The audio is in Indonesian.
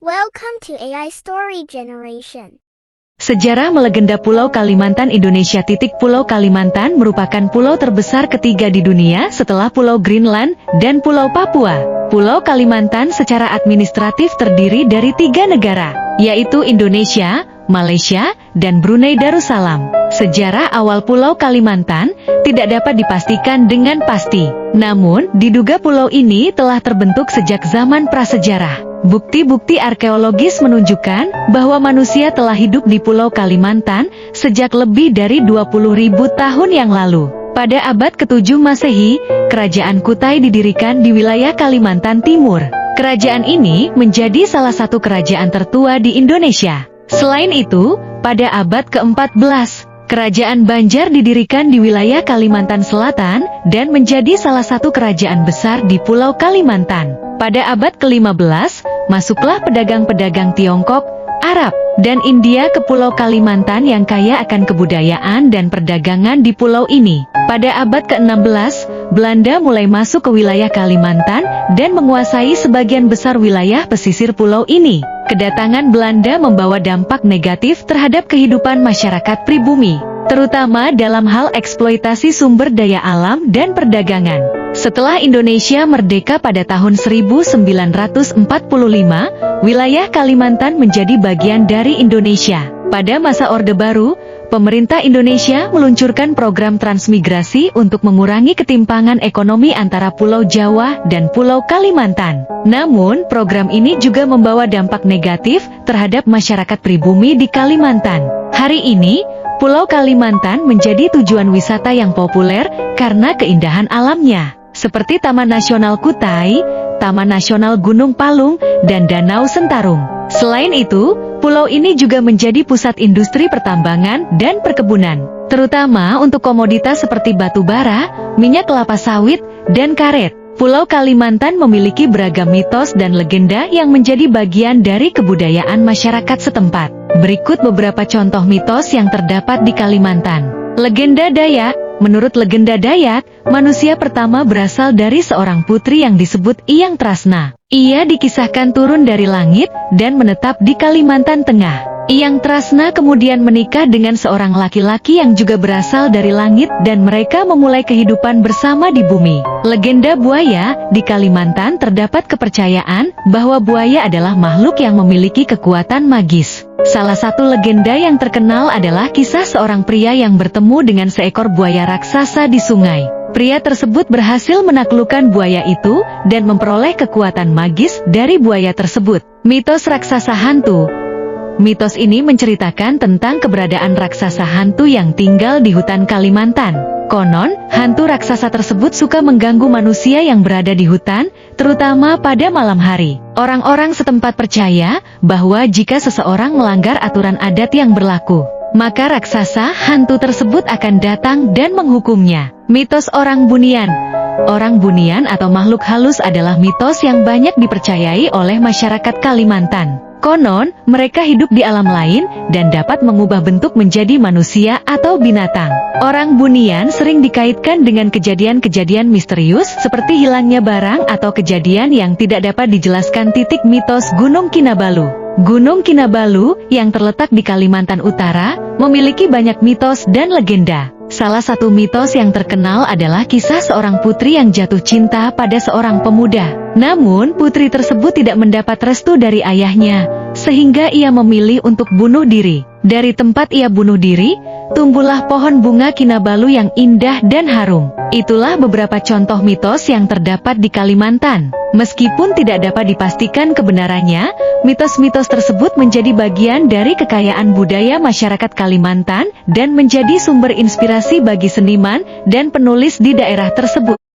Welcome to AI Story Generation. Sejarah melegenda Pulau Kalimantan Indonesia. Pulau Kalimantan merupakan pulau terbesar ketiga di dunia setelah Pulau Greenland dan Pulau Papua. Pulau Kalimantan secara administratif terdiri dari 3 negara, yaitu Indonesia, Malaysia, dan Brunei Darussalam. Sejarah awal Pulau Kalimantan tidak dapat dipastikan dengan pasti. Namun, diduga pulau ini telah terbentuk sejak zaman prasejarah. Bukti-bukti arkeologis menunjukkan bahwa manusia telah hidup di Pulau Kalimantan sejak lebih dari 20.000 tahun yang lalu. Pada abad ke-7 Masehi, Kerajaan Kutai didirikan di wilayah Kalimantan Timur. Kerajaan ini menjadi salah satu kerajaan tertua di Indonesia. Selain itu, pada abad ke-14, Kerajaan Banjar didirikan di wilayah Kalimantan Selatan dan menjadi salah satu kerajaan besar di Pulau Kalimantan. Pada abad ke-15, masuklah pedagang-pedagang Tiongkok, Arab, dan India ke Pulau Kalimantan yang kaya akan kebudayaan dan perdagangan di pulau ini. Pada abad ke-16, Belanda mulai masuk ke wilayah Kalimantan dan menguasai sebagian besar wilayah pesisir pulau ini. Kedatangan Belanda membawa dampak negatif terhadap kehidupan masyarakat pribumi, terutama dalam hal eksploitasi sumber daya alam dan perdagangan. Setelah Indonesia merdeka pada tahun 1945, wilayah Kalimantan menjadi bagian dari Indonesia. Pada masa Orde Baru, pemerintah Indonesia meluncurkan program transmigrasi untuk mengurangi ketimpangan ekonomi antara Pulau Jawa dan Pulau Kalimantan. Namun, program ini juga membawa dampak negatif terhadap masyarakat pribumi di Kalimantan. Hari ini, Pulau Kalimantan menjadi tujuan wisata yang populer karena keindahan alamnya, seperti Taman Nasional Kutai, Taman Nasional Gunung Palung, dan Danau Sentarum. Selain itu, pulau ini juga menjadi pusat industri pertambangan dan perkebunan, terutama untuk komoditas seperti batu bara, minyak kelapa sawit, dan karet. Pulau Kalimantan memiliki beragam mitos dan legenda yang menjadi bagian dari kebudayaan masyarakat setempat. Berikut beberapa contoh mitos yang terdapat di Kalimantan. Legenda Dayak. Menurut legenda Dayak, manusia pertama berasal dari seorang putri yang disebut Iyang Trasna. Ia dikisahkan turun dari langit dan menetap di Kalimantan Tengah. Iyang Trasna kemudian menikah dengan seorang laki-laki yang juga berasal dari langit dan mereka memulai kehidupan bersama di bumi. Legenda buaya. Di Kalimantan terdapat kepercayaan bahwa buaya adalah makhluk yang memiliki kekuatan magis. Salah satu legenda yang terkenal adalah kisah seorang pria yang bertemu dengan seekor buaya raksasa di sungai. Pria tersebut berhasil menaklukkan buaya itu dan memperoleh kekuatan magis dari buaya tersebut. Mitos raksasa hantu. Mitos ini menceritakan tentang keberadaan raksasa hantu yang tinggal di hutan Kalimantan. Konon, hantu raksasa tersebut suka mengganggu manusia yang berada di hutan, terutama pada malam hari. Orang-orang setempat percaya bahwa jika seseorang melanggar aturan adat yang berlaku, maka raksasa hantu tersebut akan datang dan menghukumnya. Mitos orang bunian. Orang bunian atau makhluk halus adalah mitos yang banyak dipercayai oleh masyarakat Kalimantan. Konon, mereka hidup di alam lain dan dapat mengubah bentuk menjadi manusia atau binatang. Orang bunian sering dikaitkan dengan kejadian-kejadian misterius seperti hilangnya barang atau kejadian yang tidak dapat dijelaskan. Mitos Gunung Kinabalu. Gunung Kinabalu yang terletak di Kalimantan Utara memiliki banyak mitos dan legenda. Salah satu mitos yang terkenal adalah kisah seorang putri yang jatuh cinta pada seorang pemuda. Namun, putri tersebut tidak mendapat restu dari ayahnya, sehingga ia memilih untuk bunuh diri. Dari tempat ia bunuh diri, tumbuhlah pohon bunga Kinabalu yang indah dan harum. Itulah beberapa contoh mitos yang terdapat di Kalimantan. Meskipun tidak dapat dipastikan kebenarannya, mitos-mitos tersebut menjadi bagian dari kekayaan budaya masyarakat Kalimantan dan menjadi sumber inspirasi bagi seniman dan penulis di daerah tersebut.